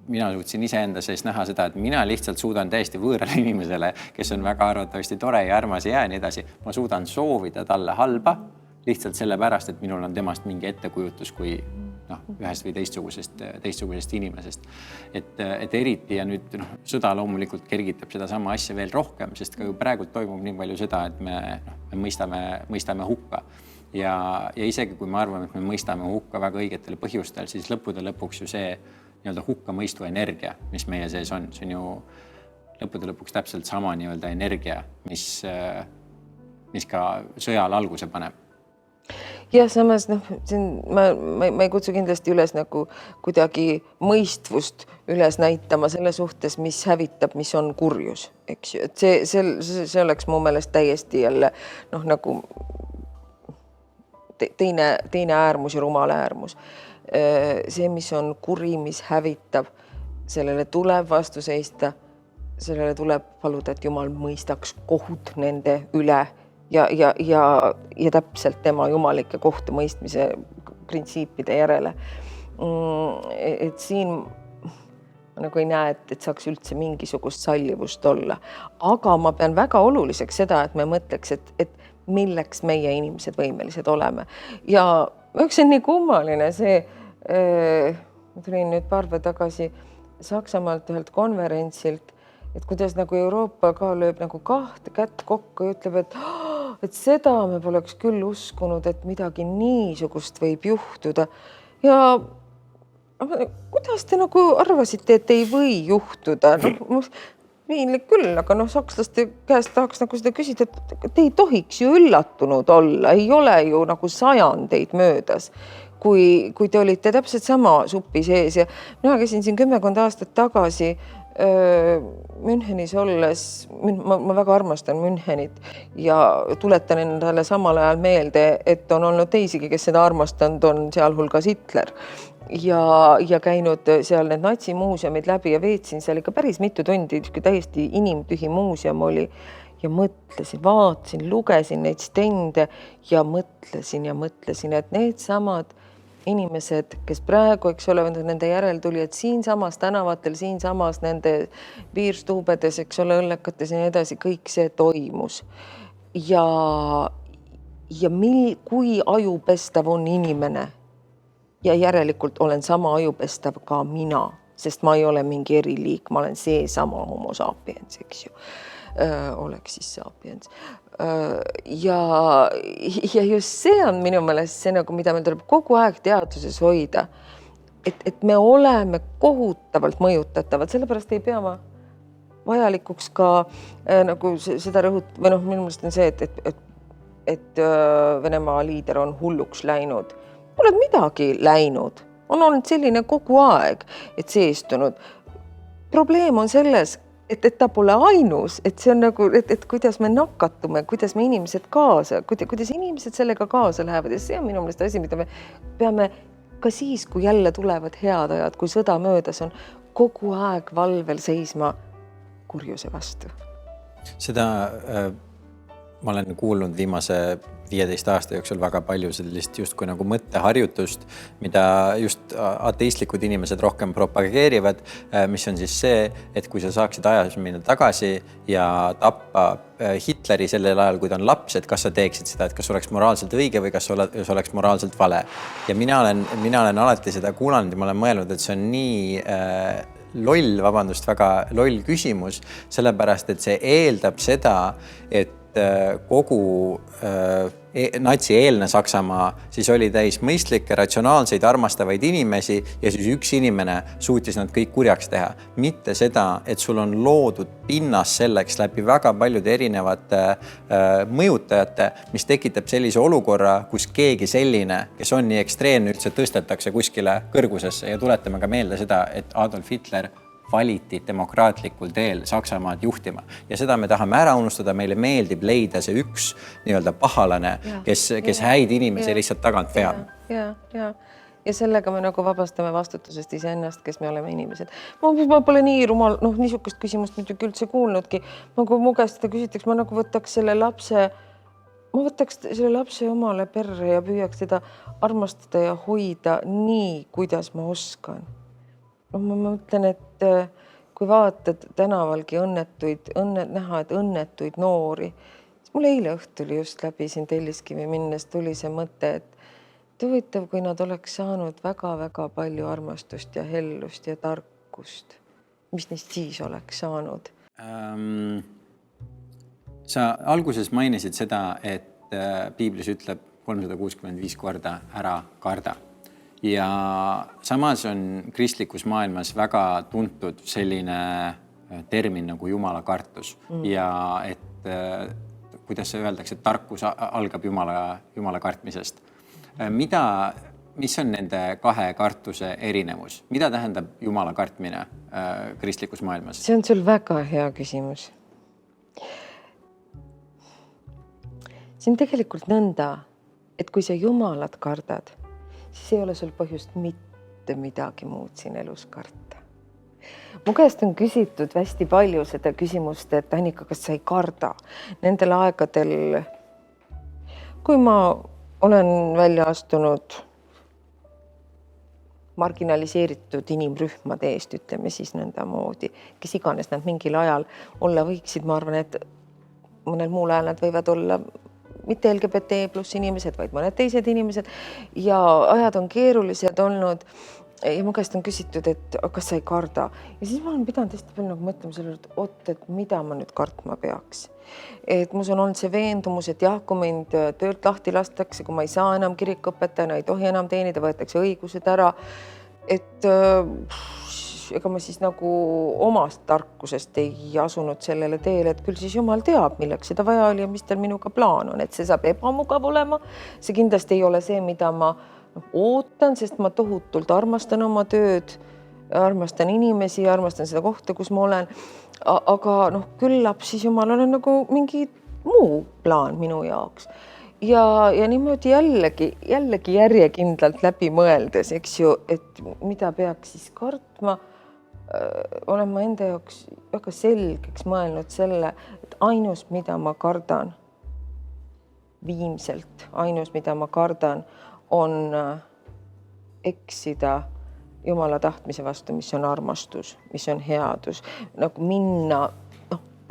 mina suutsin iseenda sees näha seda, et mina lihtsalt suudan täiesti võõrale inimesele, kes on väga arvatavasti tore ja armas ja nii edasi, ma suudan soovida talle halba, lihtsalt sellepärast, et minul on temast mingi ettekujutus kui ühest või teistsugusest inimesest. Et eriti ja nüüd sõda loomulikult kergitab seda sama asja veel rohkem, sest ka praegu toimub nii palju seda, et me mõistame hukka. Ja isegi kui me arvame, et me mõistame hukka väga õigetel põhjustel, siis lõppude lõpuks ju see hukka mõistu energia, mis meie sees on. See on ju lõppude lõpuks täpselt sama energia, mis ka sõjal alguse paneb. ja samas ma ei kutsu kindlasti üles nagu kuidagi mõistvust üles näitama selle suhtes, mis hävitab, mis on kurjus, eks ju, et see oleks mu meelest täiesti jälle nagu teine äärmus ja rumal äärmus. See, mis on kuri, mis hävitab, sellele tuleb vastu seista, sellele tuleb paluda, et Jumal mõistaks kohut nende üle ja täpselt tema jumalike kohtumõistmise printsiipide järele. Et siin ma nagu ei näe, et saaks üldse mingisugust sallivust olla. Aga ma pean väga oluliseks seda, et me mõtleks, et milleks meie inimesed võimelised oleme. Ja üks on nii kummaline see, ma tulin nüüd paar päeva tagasi Saksamaalt ühelt konverentsilt, et kuidas nagu Euroopa ka lööb nagu kahte kätt kokku ja ütleb, et seda me poleks küll uskunud, et midagi niisugust võib juhtuda. Ja kuidas te nagu arvasite, et ei või juhtuda? Viinlik küll, aga sakslaste käest tahaks nagu seda küsida, et te ei tohiks ju üllatunud olla, ei ole ju nagu sajandeid möödas, kui te olite täpselt sama supi sees ja mina käisin siin 10 aastat tagasi Münchenis olles, ma väga armastan Münchenit ja tuletan endale samal ajal meelde, et on olnud teisigi, kes seda armastanud on, sealhulgas Hitler ja käinud seal need natsimuuseumid läbi ja veetsin seal ikka päris mitu tundi, täiesti inimtühi muuseum oli ja mõtlesin, vaatasin, lugesin neid stende ja mõtlesin, et need samad inimesed, kes praegu, eks ole, nende järeltulijad siinsamas tänavatel, siinsamas nende piirstuubedes, eks ole, õllekates ja nii edasi, kõik see toimus. Ja kui ajupestav on inimene ja järelikult olen sama ajupestav ka mina, sest ma ei ole mingi eriliik, ma olen see sama homo sapiens, eks ju. Oleks siis sapiens. Ja just see on minu meelest see, nagu, mida meil tuleb kogu aeg teaduses hoida, et me oleme kohutavalt mõjutatavad, sellepärast ei pea ma vajalikuks ka nagu seda või minu meelest on see, et Venemaa liider on hulluks läinud. Pole midagi läinud, on olnud selline kogu aeg, et seestunud. Probleem on selles, et ta pole ainus, et see on nagu, et kuidas me nakatume, kuidas me inimesed kaasa, kuidas inimesed sellega kaasa lähevad ja see on minu meelest asi, mida me peame ka siis, kui jälle tulevad head ajad, kui sõda möödas on, kogu aeg valvel seisma kurjuse vastu. Seda ma olen kuulnud viimase 15 aasta jooksul väga palju sellist justkui nagu mõtteharjutust, mida just ateistlikud inimesed rohkem propageerivad, mis on siis see, et kui sa saaksid ajas minna tagasi ja tappa Hitleri sellel ajal, kui ta on laps, et kas sa teeksid seda, et kas oleks moraalselt õige või kas oleks moraalselt vale. Ja mina olen alati seda kuulanud ja ma olen mõelnud, et see on nii väga loll küsimus, sellepärast, et see eeldab seda, et kogu natsi eelne Saksamaa siis oli täis mõistlikke, ratsionaalseid, armastavaid inimesi ja siis üks inimene suutis nad kõik kurjaks teha. Mitte seda, et sul on loodud pinnas selleks läbi väga paljude erinevate mõjutajate, mis tekitab sellise olukorra, kus keegi selline, kes on nii ekstreemne, üldse tõstetakse kuskile kõrgusesse ja tuletame ka meelde seda, et Adolf Hitler valiti demokraatlikul teel Saksamaad juhtima. Ja seda me tahame ära unustada, meile meeldib leida see üks nii-öelda pahalane, kes häid inimesi lihtsalt tagant veab. Ja sellega me nagu vabastame vastutusest iseennast, kes me oleme inimesed. Ma pole nii rumal, niisugust küsimust muidugi üldse kuulnudki. Kui mu käest seda küsitaks, ma nagu võtaks selle lapse omale perre ja püüaks teda armastada ja hoida nii, kuidas ma oskan. Ma mõtlen, et kui vaatad tänavalgi näha, et õnnetuid noori, siis mul eile õhtul just läbi siin Telliskivi minnes tuli see mõte, et huvitav, kui nad oleks saanud väga-väga palju armastust ja hellust ja tarkust. Mis neist siis oleks saanud? Sa alguses mainisid seda, et Piiblis ütleb 365 korda ära karda. Ja samas on kristlikus maailmas väga tuntud selline termin nagu Jumala kartus ja et kuidas see öeldakse, et tarkus algab Jumala kartmisest. Mis on nende kahe kartuse erinevus? Mida tähendab Jumala kartmine kristlikus maailmas? See on sul väga hea küsimus. See on tegelikult nõnda, et kui sa Jumalat kardad, siis ei ole sul põhjust mitte midagi muud siin elus karta. Mu käest on küsitud hästi palju seda küsimust, et Annika, kas sa ei karda nendel aegadel, kui ma olen välja astunud marginaliseeritud inimrühmade eest, ütleme siis nõnda moodi, kes iganes nad mingil ajal olla võiksid. Ma arvan, et mõnel muul ajal nad võivad olla mitte LGBT pluss inimesed, vaid mõned teised inimesed ja ajad on keerulised olnud ja mu käest on küsitud, et kas sa ei karda. Ja siis ma olen pidanud hästi palju mõtlema selle, et mida ma nüüd kartma peaks. Et mus on olnud see veendumus, et jah, kui mind töölt lahti lastakse, kui ma ei saa enam kirikuõpetajana, ei tohi enam teenida, võetakse õigused ära, et ega ma siis nagu omast tarkusest ei asunud sellele teele, et küll siis Jumal teab, milleks seda vaja oli ja mis tal minuga plaan on, et see saab ebamugav olema. See kindlasti ei ole see, mida ma ootan, sest ma tohutult armastan oma tööd, armastan inimesi, armastan seda kohta, kus ma olen. Aga küllap siis Jumalal on nagu mingi muu plaan minu jaoks. Ja niimoodi jällegi järjekindlalt läbi mõeldes, eks ju, et mida peaks siis kartma, olen ma enda jaoks väga selgeks mõelnud selle, et ainus, mida ma kardan viimselt, ainus, mida ma kardan, on eksida Jumala tahtmise vastu, mis on armastus, mis on headus, nagu minna,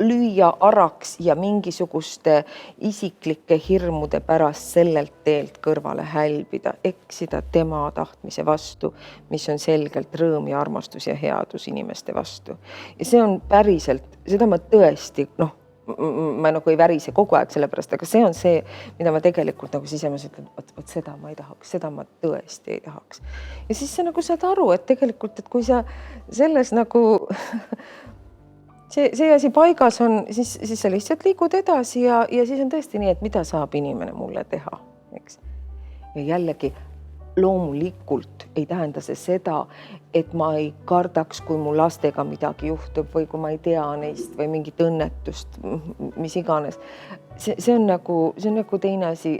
lüüa araks ja mingisuguste isiklike hirmude pärast sellelt teelt kõrvale hälbida, eksida tema tahtmise vastu, mis on selgelt rõõm ja armastus ja headus inimeste vastu. Ja see on päriselt, seda ma tõesti, ma nagu ei värise kogu aeg selle pärast, aga see on see, mida ma tegelikult nagu sisemas ütlen, et seda ma ei tahaks, seda ma tõesti ei tahaks. Ja siis sa nagu saad aru, et tegelikult, et kui sa selles nagu see asi paigas on, siis sa lihtsalt liigud edasi ja siis on tõesti nii, et mida saab inimene mulle teha, eks. Ja jällegi loomulikult ei tähenda see seda, et ma ei kardaks, kui mu lastega midagi juhtub või kui ma ei tea neist või mingit õnnetust, mis iganes. See on nagu teine asi.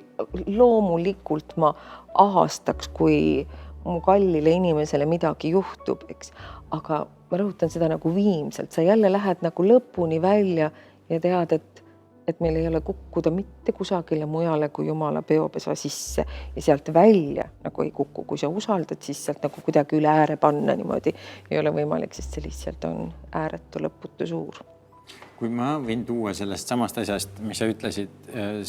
Loomulikult ma ahastaks, kui mu kallile inimesele midagi juhtub, eks. Aga ma rõhutan seda nagu viimselt. Sa jälle lähed nagu lõpuni välja ja tead, et meil ei ole kukkuda mitte kusagile mujale kui Jumala peopesa sisse ja sealt välja nagu ei kuku. Kui sa usaldad, siis sealt nagu kuidagi üle ääre panna niimoodi ei ole võimalik, sest see lihtsalt on ääretu lõputu suur. Kui ma võin tuua sellest samast asjast, mis sa ütlesid,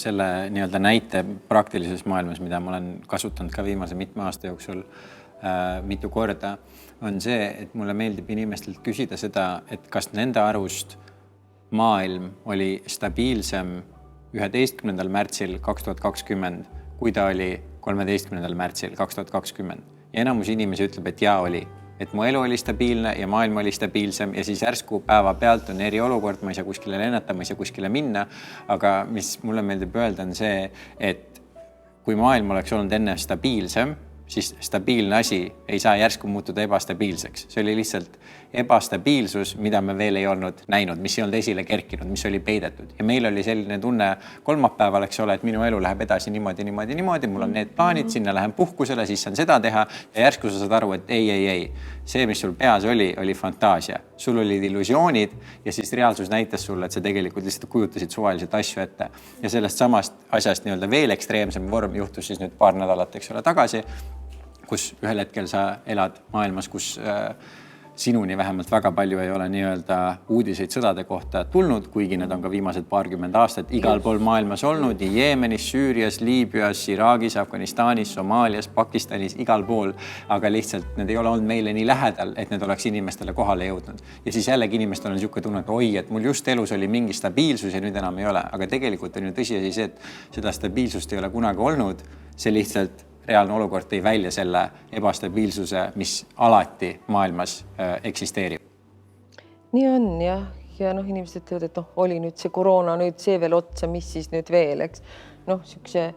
selle nii-öelda näite praktilises maailmas, mida ma olen kasutanud ka viimase mitme aasta jooksul mitu korda, on see, et mulle meeldib inimestelt küsida seda, et kas nende arust maailm oli stabiilsem 11. märtsil 2020, kui ta oli 13. märtsil 2020. Ja enamus inimesi ütleb, et jaa oli, et mu elu oli stabiilne ja maailm oli stabiilsem ja siis järsku päeva pealt on eriolukord, ma ei saa kuskile lennata, ma ei saa kuskile minna, aga mis mulle meeldib öelda on see, et kui maailm oleks olnud enne stabiilsem, siis stabiilne asi ei saa järsku muutuda ebastabiilseks. See oli lihtsalt ebastabiilsus, mida me veel ei olnud näinud, mis ei olnud esile kerkinud, mis oli peidetud. Ja meil oli selline tunne kolmapäeval, eks ole, et minu elu läheb edasi niimoodi, mul on need plaanid, sinna lähen puhkusele, siis saan seda teha ja järsku sa saad aru, et ei. See, mis sul peas oli fantaasia. Sul olid illusioonid ja siis reaalsus näitas sulle, et sa tegelikult lihtsalt kujutasid suvaliselt asju ette. Ja sellest samast asjast nii-öelda veel ekstreemsem vorm juhtus siis nüüd paar nädalat, eks ole, tagasi, kus ühel hetkel sa elad maailmas, kus sinuni vähemalt väga palju ei ole nii-öelda uudiseid sõdade kohta tulnud, kuigi need on ka viimased paarkümmend aastat igal pool maailmas olnud, nii Jeemenis, Süürias, Liibüas, Iraagis, Afganistanis, Somaalias, Pakistanis, igal pool, aga lihtsalt need ei ole olnud meile nii lähedal, et need oleks inimestele kohale jõudnud. Ja siis jällegi inimestel on niisugune tunne, et oi, et mul just elus oli mingi stabiilsus ja nüüd enam ei ole, aga tegelikult on ju tõsiasi see, et seda stabiilsust ei ole kunagi olnud, see lihtsalt reaalne olukord tõi välja selle ebastabiilsuse, mis alati maailmas eksisteerib. Nii on jah. Ja inimesed ütlevad, et oli nüüd see koroona, nüüd see veel otsa, mis siis nüüd veel, eks. Siukse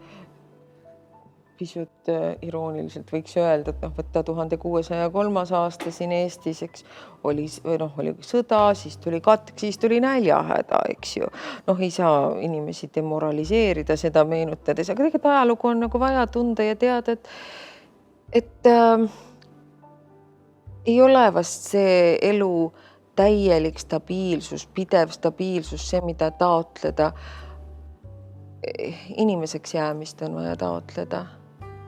pisut irooniliselt võiks öelda, et võtta 1603. aasta siin Eestis, eks, oli sõda, siis tuli katk, siis tuli näljahäda, eks ju. Ei saa inimesi demoraliseerida seda meenutades, aga tegelikult ajalugu on nagu vaja tunda ja teada, et ei ole vast see elu täielik stabiilsus, pidev stabiilsus, see, mida taotleda. Inimeseks jäämist on vaja taotleda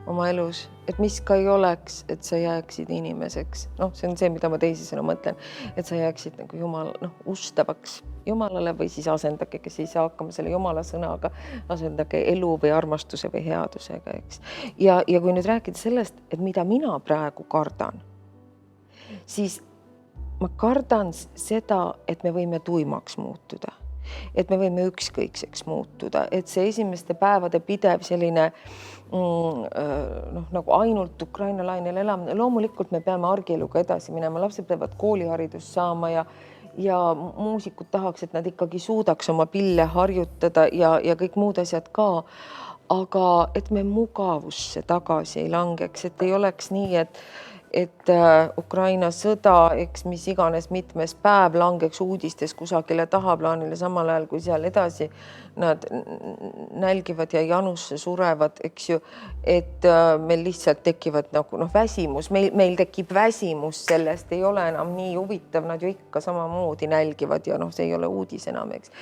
oma elus, et mis ka ei oleks, et sa jääksid inimeseks. See on see, mida ma teisisõna mõtlen, et sa jääksid nagu Jumal, ustavaks Jumalale või siis asendage, kes ei saa hakkama selle Jumala sõnaga, asendage elu või armastuse või headusega, eks. Ja kui nüüd rääkida sellest, et mida mina praegu kardan, siis ma kardan seda, et me võime tuimaks muutuda. Et me võime ükskõikseks muutuda, et see esimeste päevade pidev selline nagu ainult Ukraina lainel elamine. Loomulikult me peame argieluga edasi minema, lapsed peavad kooliharidust saama ja muusikud tahaks, et nad ikkagi suudaks oma pille harjutada ja kõik muud asjad ka. Aga et me mugavusse tagasi ei langeks, et ei oleks nii, et Ukraina sõda, eks mis iganes mitmes päev langeks uudistes kusagile tahaplaanile, samal ajal kui seal edasi nad nälgivad ja janusse surevad, eks ju, et meil lihtsalt tekivad nagu väsimus, meil tekib väsimus sellest, ei ole enam nii huvitav, nad ju ikka samamoodi nälgivad ja see ei ole uudis enam, eks.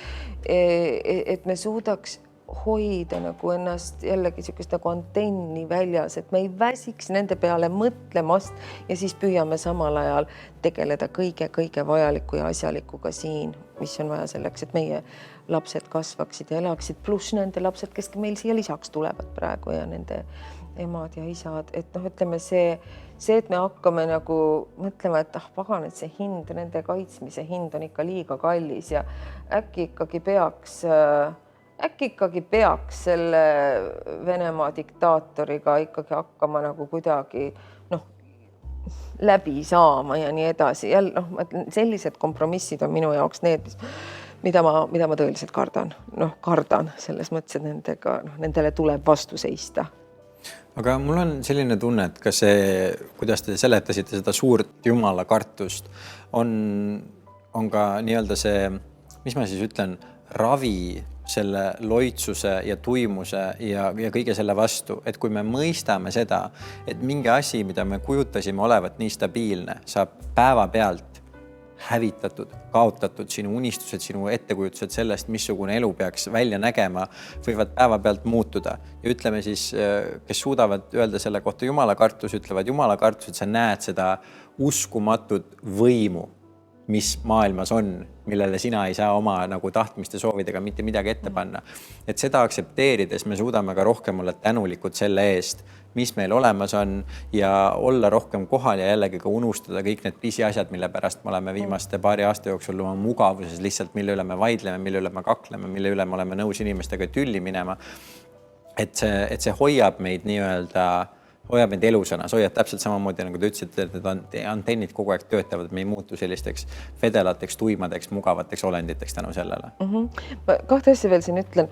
Et me suudaks hoida nagu ennast jällegi niisugust nagu antenni väljas, et me ei väsiks nende peale mõtlemast ja siis püüame samal ajal tegeleda kõige vajaliku ja asjalikuga siin, mis on vaja selleks, et meie lapsed kasvaksid ja elaksid, pluss nende lapsed, kes meil siia lisaks tulevad praegu ja nende emad ja isad, et ütleme see, et me hakkame nagu mõtlema, et pagan, et see hind, nende kaitsmise hind on ikka liiga kallis ja äkki ikkagi peaks selle Venemaa diktaatoriga ikkagi hakkama nagu kuidagi läbi saama ja nii edasi. Sellised kompromissid on minu jaoks need, mida ma tõeliselt kardan. Kardan selles mõttes, et nendele tuleb vastu seista. Aga mul on selline tunne, et ka see, kuidas te seletasite seda suurt Jumala kartust, on ka nii-öelda see, mis ma siis ütlen, ravi selle loitsuse ja tuimuse ja kõige selle vastu, et kui me mõistame seda, et mingi asi, mida me kujutasime olevat nii stabiilne, saab päevapealt hävitatud, kaotatud, sinu unistused, sinu ettekujutused sellest, missugune elu peaks välja nägema, võivad päevapealt muutuda. Ja ütleme siis, kes suudavad öelda selle kohta Jumala kartus, ütlevad Jumala kartus, et sa näed seda uskumatut võimu, mis maailmas on, millele sina ei saa oma nagu tahtmiste soovidega mitte midagi ette panna. Et seda aksepteerides me suudame ka rohkem olla tänulikud selle eest, mis meil olemas on ja olla rohkem kohal ja jällegi ka unustada kõik need pisiasjad, mille pärast me oleme viimaste paari aasta jooksul oma mugavuses lihtsalt, mille üle me vaidleme, mille üle me kakleme, mille üle me oleme nõus inimestega tülli minema. Et see hoiab meid nii-öelda hoiab meid elusanas, hoiab täpselt samamoodi, nagu te ütlesite, et need antennid kogu aeg töötavad, me ei muutu sellisteks vedelateks, tuimadeks, mugavateks olenditeks tänu sellele. Ma kahte asja veel siin ütlen.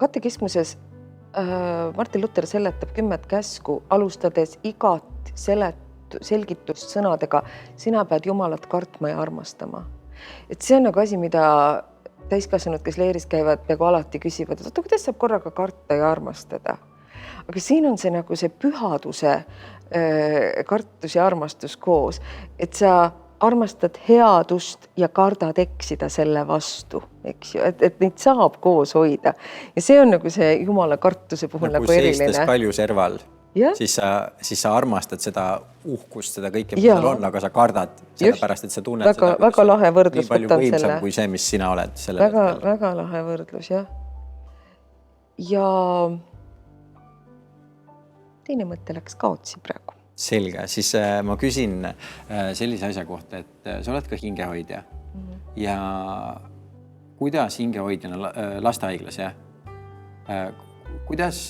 Katekismuses Martin Luther seletab 10 käsku, alustades igat selgitust sõnadega, sina pead Jumalat kartma ja armastama. Et see on nagu asi, mida täiskasvanud, kes leeris käivad, peaaegu alati küsivad, et kuidas saab korraga karta ja armastada? Aga siin on see nagu see pühaduse kartus ja armastus koos, et sa armastad headust ja kardad eksida selle vastu, eks ju, et neid saab koos hoida. Ja see on nagu see Jumala kartuse puhul nagu eriline. Seistes kaljuserval, siis sa armastad seda uhkust, seda kõike, mis seal on, aga sa kardad sellepärast, et sa tunned seda väga lahe võrdlus, nii palju võimsam kui see, mis sina oled. Väga lahe võrdlus, jah. Ja teine mõte läks kaotsi praegu. Selge, siis ma küsin sellise asja kohta, et sa oled ka hingehoidja ja kuidas hingehoidjana lastehaiglas, kuidas,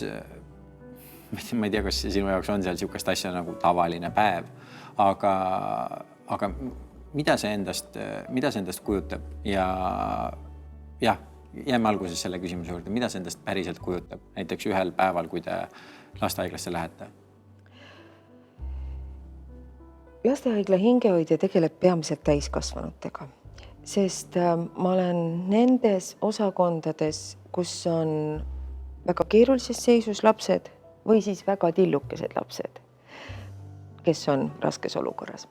ma ei tea, kas sinu jaoks on seal niisugust asja nagu tavaline päev, aga mida see endast kujutab ja jääme alguses selle küsimuse juurde, mida see endast päriselt kujutab? Näiteks ühel päeval, kui te lastehaiglasse lähete? Lastehaigla hingehoidja tegeleb peamiselt täiskasvanutega, sest ma olen nendes osakondades, kus on väga keerulises seisus lapsed või siis väga tillukesed lapsed, kes on raskes olukorras.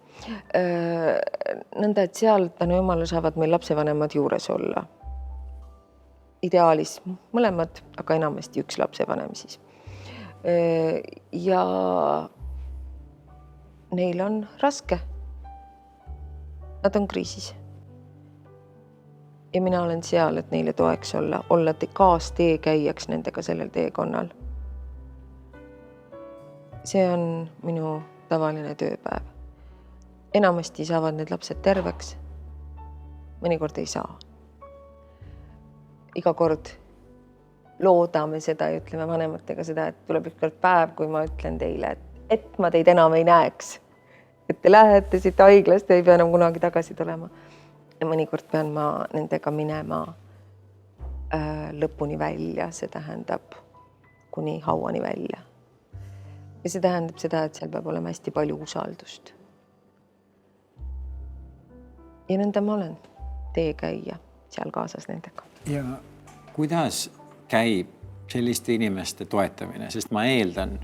Nõnda, et seal tänu jumalale saavad meil lapsevanemad juures olla. Ideaalis mõlemad, aga enamasti üks lapsevanem siis. Ja neil on raske. Nad on kriisis. Ja mina olen seal, et neile toeks olla kaastee käijaks nendega sellel teekonnal. See on minu tavaline tööpäev. Enamasti saavad need lapsed terveks. Mõnikord ei saa. Iga kord loodame seda ja ütleme vanematega seda, et tuleb ükskord päev, kui ma ütlen teile, et ma teid enam ei näeks. Et te lähete siit haiglast ja ei pea enam kunagi tagasi tulema. Ja mõnikord pean ma nendega minema lõpuni välja, see tähendab kuni hauani välja. Ja see tähendab seda, et seal peab olema hästi palju usaldust. Ja nõnda ma olen teekäija seal kaasas nendega. Ja kuidas käib selliste inimeste toetamine, sest ma eeldan,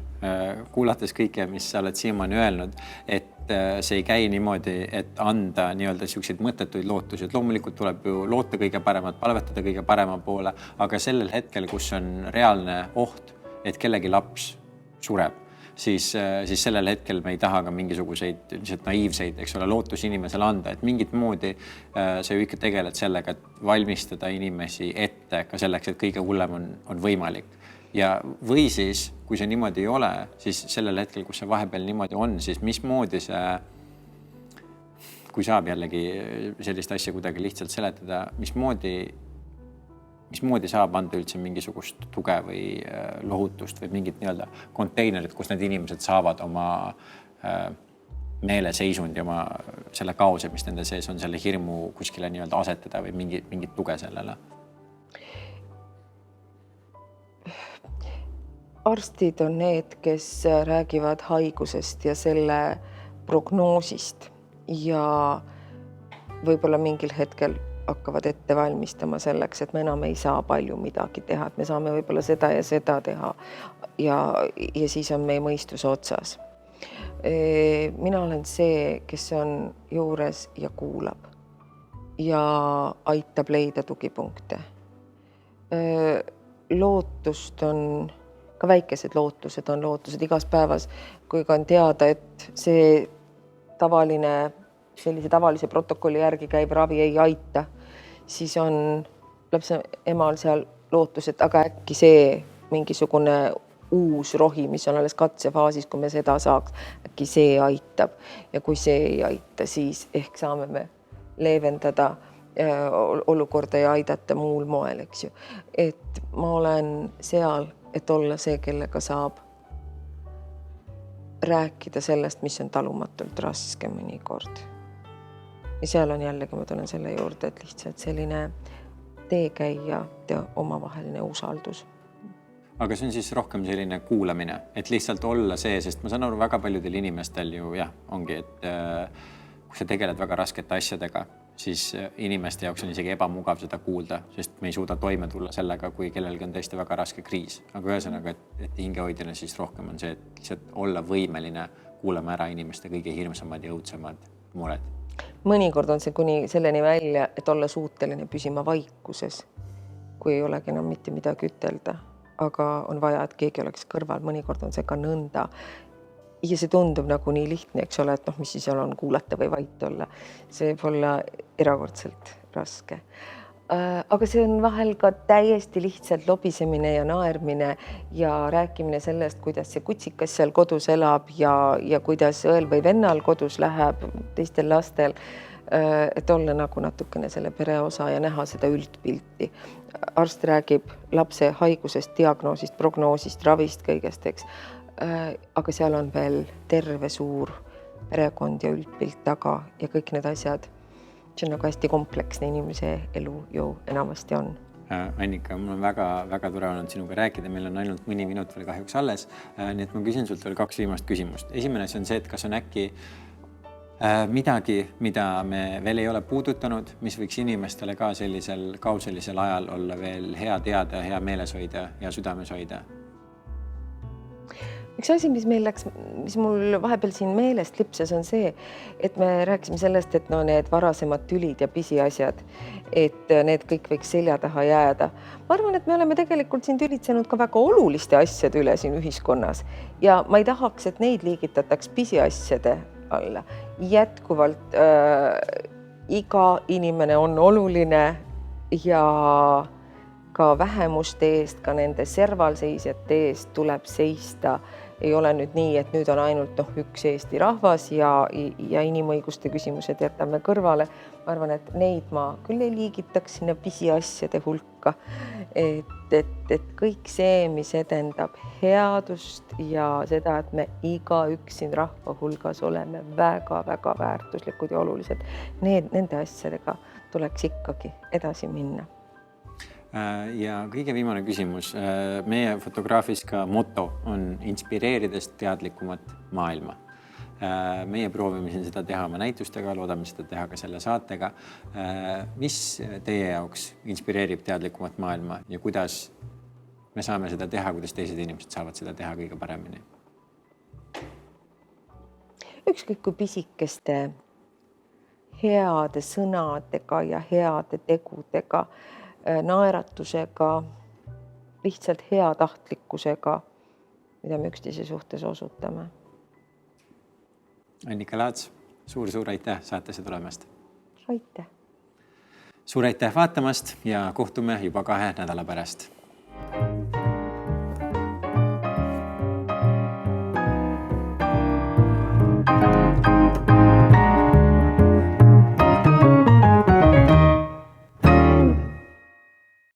kuulates kõike, mis sa oled siiamaani öelnud, et see ei käi niimoodi, et anda nii-öelda selliseid mõttetuid lootusi, et loomulikult tuleb ju loota kõige paremat, palvetada kõige parema poole, aga sellel hetkel, kus on reaalne oht, et kellegi laps sureb, siis sellel hetkel me ei taha ka mingisuguseid naiivseid, eks ole, lootusi inimesele anda, et mingit moodi sa ju ikka tegeled sellega, et valmistada inimesi ette ka selleks, et kõige hullem on võimalik. Ja või siis, kui see niimoodi ei ole, siis sellel hetkel, kus see vahepeal niimoodi on, siis mismoodi see, kui saab jällegi sellist asja kuidagi lihtsalt seletada, mismoodi saab anda üldse mingisugust tuge või lohutust või mingit nii-öelda konteinerit, kus need inimesed saavad oma meeleseisund ja oma selle kaose, mis nende sees on, selle hirmu kuskile nii-öelda asetada või mingit tuge sellele? Arstid on need, kes räägivad haigusest ja selle prognoosist ja võib-olla mingil hetkel hakkavad ette valmistama selleks, et me enam ei saa palju midagi teha, et me saame võib-olla seda ja seda teha ja siis on meie mõistus otsas. Mina olen see, kes on juures ja kuulab ja aitab leida tugipunkte. Lootust on ka väikesed lootused on lootused igas päevas, kui ka on teada, et see sellise tavalise protokolli järgi käib ravi ei aita, siis on lapse emal seal lootus, et aga äkki see mingisugune uus rohi, mis on alles katsefaasis, kui me seda saaks, äkki see aitab. Ja kui see ei aita, siis ehk saame me leevendada olukorda ja aidata muul moel, eks ju. Et ma olen seal, et olla see, kellega saab rääkida sellest, mis on talumatult raske mõnikord. Ja seal on jällegi, ma tulen selle juurde, et lihtsalt selline teekäija ja omavaheline usaldus. Aga see on siis rohkem selline kuulamine, et lihtsalt olla see, sest ma saan aru väga paljudel inimestel ju ongi, et kui sa tegeled väga raskete asjadega, siis inimeste jaoks on isegi ebamugav seda kuulda, sest me ei suuda toime tulla sellega, kui kellelgi on tõesti väga raske kriis. Aga ühesõnaga, et hingehoidjana siis rohkem on see, et lihtsalt olla võimeline kuulama ära inimeste kõige hirmsamad ja õudsemad mured. Mõnikord on see kuni selleni välja, et olla suuteline püsima vaikuses, kui ei olegi enam mitte midagi ütelda. Aga on vaja, et keegi oleks kõrval. Mõnikord on see ka nõnda. Ja see tundub nagu nii lihtne, eks ole, et mis siis on kuulata või vait olla. See võib olla erakordselt raske. Aga see on vahel ka täiesti lihtsalt lobisemine ja naermine ja rääkimine sellest, kuidas see kutsikas seal kodus elab ja kuidas õel või vennal kodus läheb teistel lastel, et olla nagu natukene selle pere osa ja näha seda üldpilti. Arst räägib lapse haigusest, diagnoosist, prognoosist, ravist, kõigest, eks. Aga seal on veel terve suur perekond ja üldpilt taga ja kõik need asjad. See on nagu hästi kompleksne inimese elu ju enamasti on. Annika, mul on väga tore olnud sinuga rääkida, meil on ainult mõni minut veel kahjuks alles. Nii et ma küsin sult veel 2 viimast küsimust. Esimene see on see, et kas on äkki midagi, mida me veel ei ole puudutanud, mis võiks inimestele ka sellisel kauselisel ajal olla veel hea teada, hea meeles hoida ja südames hoida? Üks asi, mis mul vahepeal siin meelest lipsas, on see, et me rääkisime sellest, et need varasemad tülid ja pisiasjad, et need kõik võiks selja taha jääda. Ma arvan, et me oleme tegelikult siin tülitsenud ka väga oluliste asjade üle siin ühiskonnas ja ma ei tahaks, et neid liigitataks pisiasjade alla. Jätkuvalt iga inimene on oluline ja ka vähemuste eest, ka nende servalseisjate eest tuleb seista. Ei ole nüüd nii, et nüüd on ainult üks Eesti rahvas ja inimõiguste küsimused jätame kõrvale. Ma arvan, et neid ma küll ei liigitaks sinna pisiasjade hulka. Et kõik see, mis edendab headust ja seda, et me igaüks siin rahva hulgas oleme väga-väga väärtuslikud ja olulised, nende asjadega tuleks ikkagi edasi minna. Ja kõige viimane küsimus. Meie fotograafis ka moto on inspireerides teadlikumat maailma. Meie proovime siin seda teha oma näitustega, loodame seda teha ka selle saatega. Mis teie jaoks inspireerib teadlikumat maailma ja kuidas me saame seda teha, kuidas teised inimesed saavad seda teha kõige paremini? Ükskõik kui pisikeste heade sõnadega ja heade tegudega, naeratusega, lihtsalt heatahtlikkusega, mida me üksteise suhtes osutame. Annika Laats, suur aitäh saatesse tulemast. Aitäh. Suur aitäh vaatamast ja kohtume juba 2 nädala pärast.